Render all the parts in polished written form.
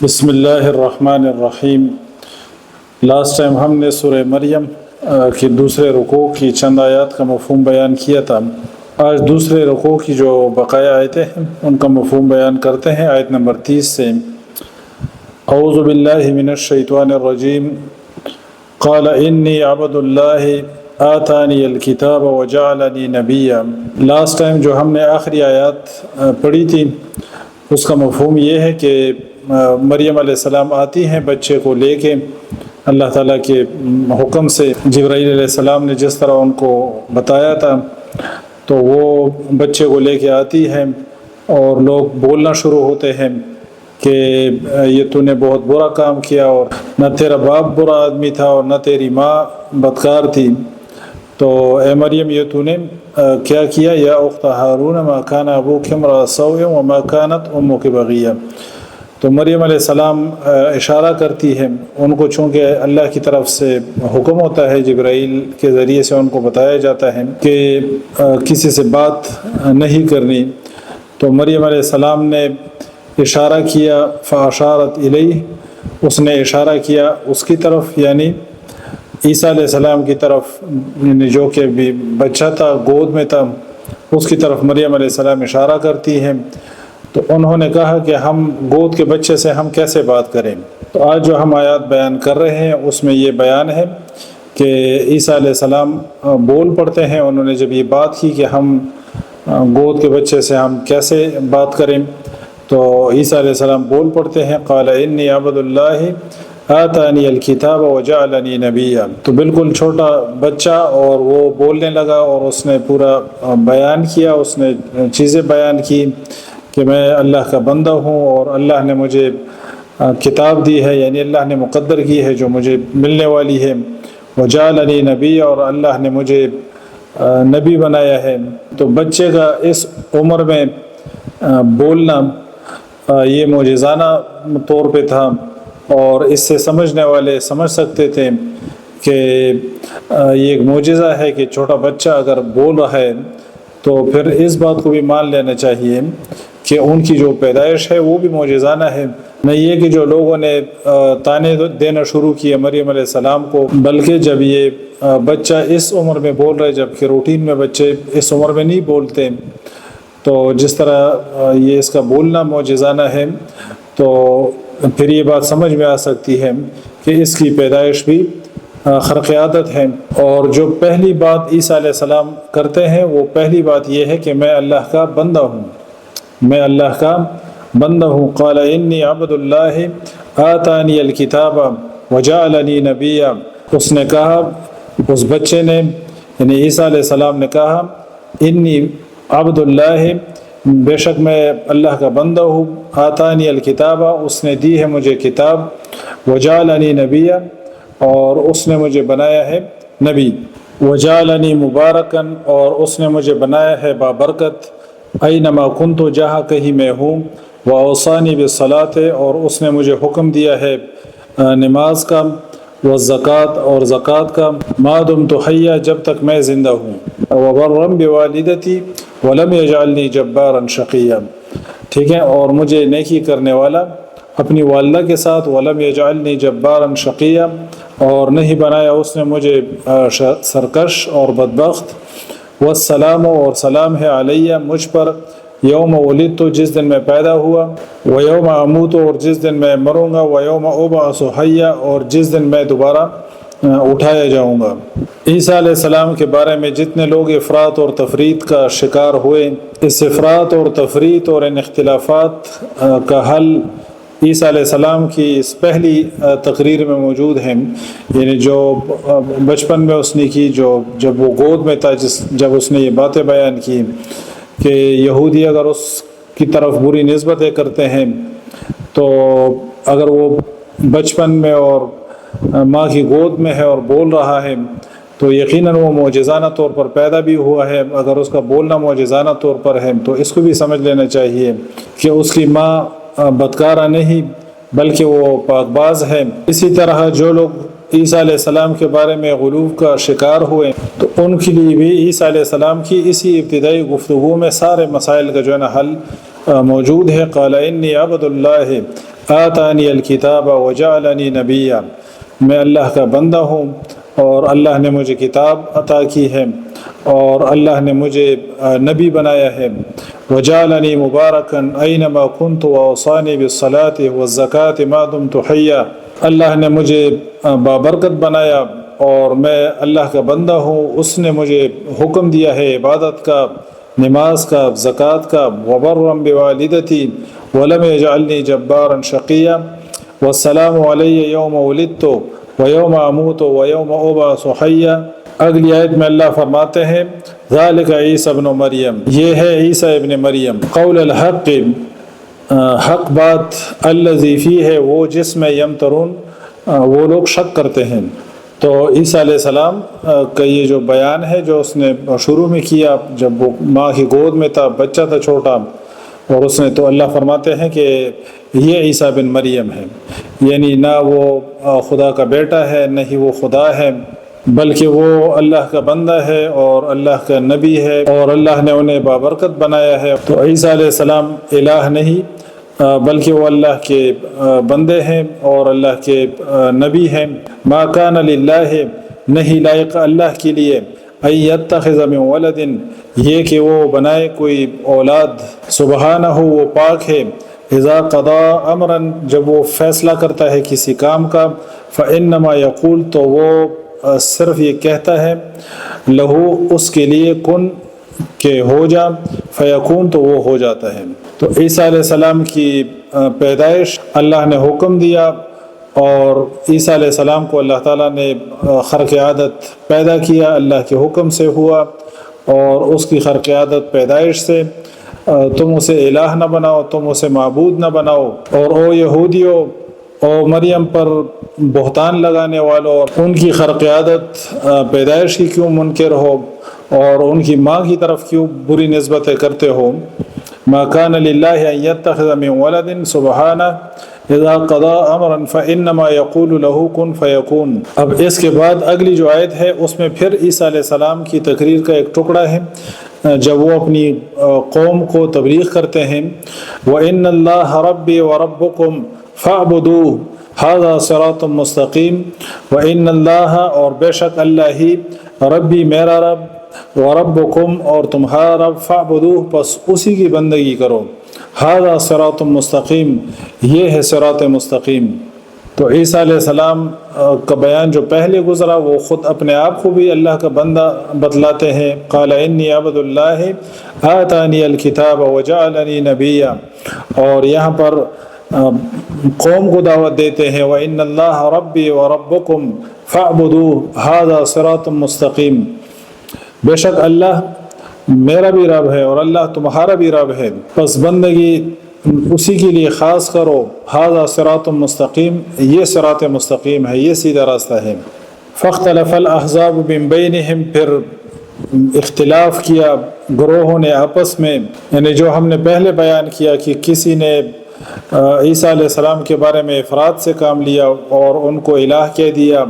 بسم اللہ الرحمن الرحیم۔ لاسٹ ٹائم ہم نے سورہ مریم کی دوسرے رکوع کی چند آیات کا مفہوم بیان کیا تھا۔ آج دوسرے رکوع کی جو بقایا آیتیں ہیں ان کا مفہوم بیان کرتے ہیں آیت نمبر 30 سے۔ اعوذ باللہ من الشیطان الرجیم، قال انی عبد اللہ آتانی الکتاب وجعلنی نبیا۔ لاسٹ ٹائم جو ہم نے آخری آیات پڑھی تھی اس کا مفہوم یہ ہے کہ مریم علیہ السلام آتی ہیں بچے کو لے کے، اللہ تعالیٰ کے حکم سے جبرائیل علیہ السلام نے جس طرح ان کو بتایا تھا تو وہ بچے کو لے کے آتی ہے اور لوگ بولنا شروع ہوتے ہیں کہ یہ تو نے بہت برا کام کیا، اور نہ تیرا باپ برا آدمی تھا اور نہ تیری ماں بدکار تھی، تو اے مریم یہ تو نے کیا کیا، یا اخت ہارون ما کان ابوک امرأ سوء وما کانت امک بغیہ۔ تو مریم علیہ السلام اشارہ کرتی ہے ان کو، چونکہ اللہ کی طرف سے حکم ہوتا ہے، جبرائیل کے ذریعے سے ان کو بتایا جاتا ہے کہ کسی سے بات نہیں کرنی، تو مریم علیہ السلام نے اشارہ کیا، فاشارت الیہ، اس نے اشارہ کیا اس کی طرف، یعنی عیسیٰ علیہ السلام کی طرف، یعنی جو کہ بھی بچہ تھا گود میں تھا اس کی طرف مریم علیہ السلام اشارہ کرتی ہیں۔ تو انہوں نے کہا کہ ہم گود کے بچے سے ہم کیسے بات کریں؟ تو آج جو ہم آیات بیان کر رہے ہیں اس میں یہ بیان ہے کہ عیسیٰ علیہ السلام بول پڑتے ہیں، انہوں نے جب یہ بات کی کہ ہم گود کے بچے سے ہم کیسے بات کریں، تو عیسیٰ علیہ السلام بول پڑتے ہیں، قال انی عبد اللہ آتانی الکتاب وجعلنی نبیا۔ تو بالکل چھوٹا بچہ اور وہ بولنے لگا اور اس نے پورا بیان کیا، اس نے چیزیں بیان کی کہ میں اللہ کا بندہ ہوں اور اللہ نے مجھے کتاب دی ہے، یعنی اللہ نے مقدر کی ہے جو مجھے ملنے والی ہے، وجعلنی نبی، اور اللہ نے مجھے نبی بنایا ہے۔ تو بچے کا اس عمر میں بولنا یہ معجزانہ طور پہ تھا، اور اس سے سمجھنے والے سمجھ سکتے تھے کہ یہ ایک معجزہ ہے کہ چھوٹا بچہ اگر بول رہا ہے، تو پھر اس بات کو بھی مان لینا چاہیے کہ ان کی جو پیدائش ہے وہ بھی معجزانہ ہے، نہ یہ کہ جو لوگوں نے تانے دینا شروع کیے مریم علیہ السلام کو، بلکہ جب یہ بچہ اس عمر میں بول رہے، جبکہ روٹین میں بچے اس عمر میں نہیں بولتے، تو جس طرح یہ اس کا بولنا معجزانہ ہے، تو پھر یہ بات سمجھ میں آ سکتی ہے کہ اس کی پیدائش بھی خرق عادت ہے۔ اور جو پہلی بات عیسیٰ علیہ السلام کرتے ہیں وہ پہلی بات یہ ہے کہ میں اللہ کا بندہ ہوں، میں اللہ کا بندہ ہوں۔ قال انی عبد اللہ آتانی الکتاب وجعلنی نبیا، اس نے کہا، اس بچے نے یعنی عیسیٰ علیہ السلام نے کہا، انی عبد اللہ، بے شک میں اللہ کا بندہ ہوں، آتانی الکتاب، اس نے دی ہے مجھے کتاب، وجعلنی نبیا، اور اس نے مجھے بنایا ہے نبی، وجعلنی مبارکن، اور اس نے مجھے بنایا ہے بابرکت، اینما کنت، جہاں کہیں میں ہوں، واوصانی بالصلاۃ، اور اس نے مجھے حکم دیا ہے نماز کا، والزکوٰۃ، اور زکوٰۃ کا، ما دمت حیا، جب تک میں زندہ ہوں، وبرا بوالدتی ولم یجعلنی جبارا شقیا، ٹھیک ہے، اور مجھے نیکی کرنے والا اپنی والدہ کے ساتھ، ولم یجعلنی جبارا شقیا، اور نہیں بنایا اس نے مجھے سرکش اور بدبخت، والسلام، اور سلام ہے علیہ مجھ پر، یوم ولدت، جس دن میں پیدا ہوا، ویوم اموت، اور جس دن میں مروں گا، ویوم ابعث حیا، اور جس دن میں دوبارہ اٹھایا جاؤں گا۔ عیسیٰ علیہ السلام کے بارے میں جتنے لوگ افراط اور تفریط کا شکار ہوئے، اس افراط اور تفریط اور ان اختلافات کا حل عیسیٰ علیہ السلام کی اس پہلی تقریر میں موجود ہیں، یعنی جو بچپن میں اس نے کی، جو جب وہ گود میں تھا، جب اس نے یہ باتیں بیان کی کہ یہودی اگر اس کی طرف بری نسبتیں کرتے ہیں، تو اگر وہ بچپن میں اور ماں کی گود میں ہے اور بول رہا ہے تو یقیناً وہ معجزانہ طور پر پیدا بھی ہوا ہے، اگر اس کا بولنا معجزانہ طور پر ہے تو اس کو بھی سمجھ لینا چاہیے کہ اس کی ماں بدکارہ نہیں بلکہ وہ پاک باز ہے۔ اسی طرح جو لوگ عیسیٰ علیہ السلام کے بارے میں غلو کا شکار ہوئے تو ان کے لیے بھی عیسیٰ علیہ السلام کی اسی ابتدائی گفتگو میں سارے مسائل کا جو ہے نا حل موجود ہے۔ قال انی عبد اللہ آتانی الکتاب وجعلنی نبیا، میں اللہ کا بندہ ہوں اور اللہ نے مجھے کتاب عطا کی ہے اور اللہ نے مجھے نبی بنایا ہے۔ وجعلنی مبارکا اینما کنت واوصانی بالصلاة والزکاة ما دمت حیا، اللہ نے مجھے بابرکت بنایا اور میں اللہ کا بندہ ہوں، اس نے مجھے حکم دیا ہے عبادت کا، نماز کا، زکوٰۃ کا۔ وبرا بوالدتی ولم یجعلنی جبارا شقیا، والسلام علی یوم ولدت ویوم اموت ویوم ابعث حیا۔ اگلی آیت میں اللہ فرماتے ہیں ذالک عیسی ابن مریم، یہ ہے عیسیٰ ابن مریم، قول الحق، حق بات، الذی فیہ ہے وہ جس میں یمترون وہ لوگ شک کرتے ہیں۔ تو عیسیٰ علیہ السلام کا یہ جو بیان ہے جو اس نے شروع میں کیا جب وہ ماں کی گود میں تھا، بچہ تھا چھوٹا، اور اس نے تو اللہ فرماتے ہیں کہ یہ عیسیٰ بن مریم ہے، یعنی نہ وہ خدا کا بیٹا ہے نہ ہی وہ خدا ہے، بلکہ وہ اللہ کا بندہ ہے اور اللہ کا نبی ہے اور اللہ نے انہیں بابرکت بنایا ہے۔ تو عیسیٰ علیہ السلام الہ نہیں بلکہ وہ اللہ کے بندے ہیں اور اللہ کے نبی ہیں۔ ما کان للہ، نہیں لائق اللہ کے لیے، ان یتخذ من ولد، یہ کہ وہ بنائے کوئی اولاد، سبحانہ وہ پاک ہے، اذا قضا امرا، جب وہ فیصلہ کرتا ہے کسی کام کا، فانما یقول، تو وہ صرف یہ کہتا ہے، لہو اس کے لیے، کن کہ ہو جا، فیکون تو وہ ہو جاتا ہے۔ تو عیسیٰ علیہ السلام کی پیدائش اللہ نے حکم دیا اور عیسیٰ علیہ السلام کو اللہ تعالیٰ نے خرق عادت پیدا کیا، اللہ کے حکم سے ہوا، اور اس کی خرق عادت پیدائش سے، تم اسے الہ نہ بناؤ، تم اسے معبود نہ بناؤ، اور او یہودیوں، او مریم پر بہتان لگانے والوں، ان کی خرق عادت پیدائش کی کیوں منکر ہو اور ان کی ماں کی طرف کیوں بری نسبتیں کرتے ہو۔ ما کان للہ ان یتخذ من ولد سبحانہ اذا قضا امرا فانما یقول له کن فیکون۔ اب اس کے بعد اگلی جو آیت ہے اس میں پھر عیسیٰ علیہ السلام کی تقریر کا ایک ٹکڑا ہے جب وہ اپنی قوم کو تبلیغ کرتے ہیں، وَإِنَّ اللَّهَ رَبِّي وَرَبُّكُمْ فَاعْبُدُوهُ هَذَا صِرَاطٌ مُسْتَقِيم، وَإِنَّ اللَّهَ اور بے شک اللہ ہی، ربی میرا رب، وربکم اور تمہارا رب، فاعبدوہ پس اسی کی بندگی کرو، ھذا صراط مستقیم یہ ہے صراط مستقیم۔ تو عیسیٰ علیہ السلام کا بیان جو پہلے گزرا وہ خود اپنے آپ کو بھی اللہ کا بندہ بتلاتے ہیں، قال انی عبد اللہ آتانی الکتاب وجعلنی نبیا، اور یہاں پر قوم کو دعوت دیتے ہیں وَإِنَّ اللَّهَ رَبِّي وَرَبُّكُمْ فَاعْبُدُوهُ ھذا صراط مستقیم، بے شک اللہ میرا بھی رب ہے اور اللہ تمہارا بھی رب ہے، پس بندگی اسی کے لیے خاص کرو، ھذا صراط مستقیم یہ صراط مستقیم ہے، یہ سیدھا راستہ ہے۔ فاختلف الاحزاب من بینہم، پھر اختلاف کیا گروہوں نے آپس میں، یعنی جو ہم نے پہلے بیان کیا کہ کسی نے عیسیٰ علیہ السلام کے بارے میں افراد سے کام لیا اور ان کو الہ کہہ دیا،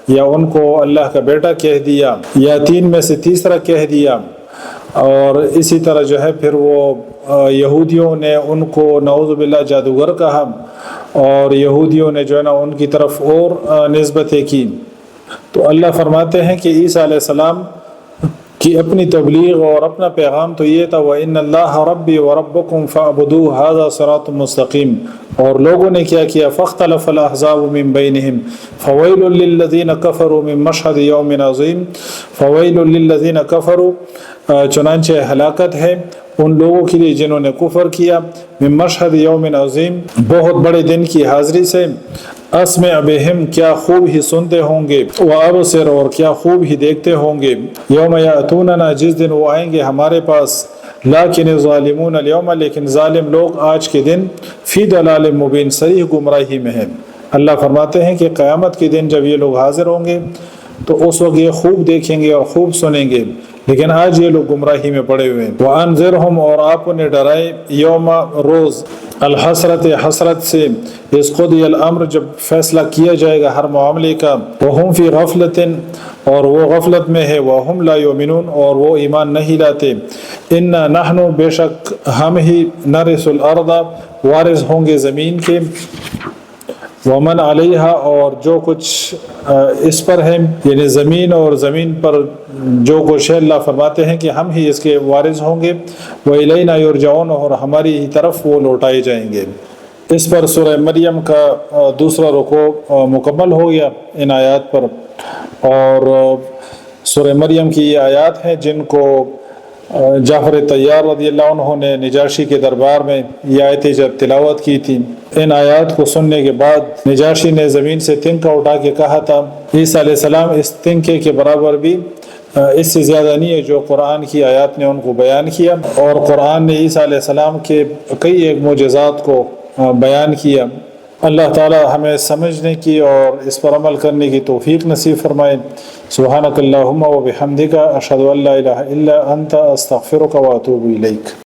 یا ان کو اللہ کا بیٹا کہہ دیا، یا تین میں سے تیسرا کہہ دیا، اور اسی طرح جو ہے پھر وہ یہودیوں نے ان کو نعوذ باللہ جادوگر کہا، اور یہودیوں نے جو ہے نا ان کی طرف اور نسبتیں کی۔ تو اللہ فرماتے ہیں کہ عیسیٰ علیہ السلام کی اپنی تبلیغ اور اپنا پیغام تو یہ تھا وَإِنَّ اللَّهَ رَبِّي وَرَبُّكُمْ فَاعْبُدُوهُ ھذا صراط مستقیم، اور لوگوں نے کیا کیا، فاختلف الاحزاب من بینہم فویل للذین کفروا من مشہد یوم عظیم، فویل للذین کفروا، چنانچہ ہلاکت ہے ان لوگوں کے لیے جنہوں نے کفر کیا، من مشہد یوم عظیم بہت بڑے دن کی حاضری سے، اسمع بہم کیا خوب ہی سنتے ہوں گے، وابصر اور کیا خوب ہی دیکھتے ہوں گے، یوم یاتوننا جس دن وہ آئیں گے ہمارے پاس، لیکن الظالمون اليوم لیکن ظالم لوگ آج کے دن فی ضلال مبین صریح گمراہی میں ہیں۔ اللہ فرماتے ہیں کہ قیامت کے دن جب یہ لوگ حاضر ہوں گے تو اس وقت یہ خوب دیکھیں گے اور خوب سنیں گے، لیکن آج یہ لوگ گمراہی میں پڑے ہوئے ہیں۔ وَأَنذِرْهُمْ اور آپ انہیں ڈرائے، یوم روز، الحسرت حسرت سے، اس قضی الامر جب فیصلہ کیا جائے گا ہر معاملے کا، وہم فی غفلت اور وہ غفلت میں ہے، وہم لا یؤمنون اور وہ ایمان نہیں لاتے، انا نحن بے شک ہم ہی، نرث الارض وارث ہوں گے زمین کے، ومن علیہا اور جو کچھ اس پر ہے، یعنی زمین اور زمین پر جو کچھ ہے، اللہ فرماتے ہیں کہ ہم ہی اس کے وارث ہوں گے، وَإِلَيْنَا يُرْجَعُونَ اور ہماری ہی طرف وہ لوٹائے جائیں گے۔ اس پر سورہ مریم کا دوسرا رکوع مکمل ہو گیا ان آیات پر، اور سورہ مریم کی یہ آیات ہیں جن کو جعفر طیار رضی اللہ عنہ نے نجاشی کے دربار میں یہ آیتیں جب تلاوت کی تھی، ان آیات کو سننے کے بعد نجاشی نے زمین سے تنکا اٹھا کے کہا تھا عیسیٰ علیہ السلام اس تنکے کے برابر بھی اس سے زیادہ نہیں ہے جو قرآن کی آیات نے ان کو بیان کیا، اور قرآن نے عیسیٰ علیہ السلام کے کئی ایک معجزات کو بیان کیا۔ اللہ تعالی ہمیں سمجھنے کی اور اس پر عمل کرنے کی توفیق نصیب فرمائے۔ سبحانک اللہم و بحمدک، اشہد ان لا الہ الا انت، استغفرک و اتوب الیک۔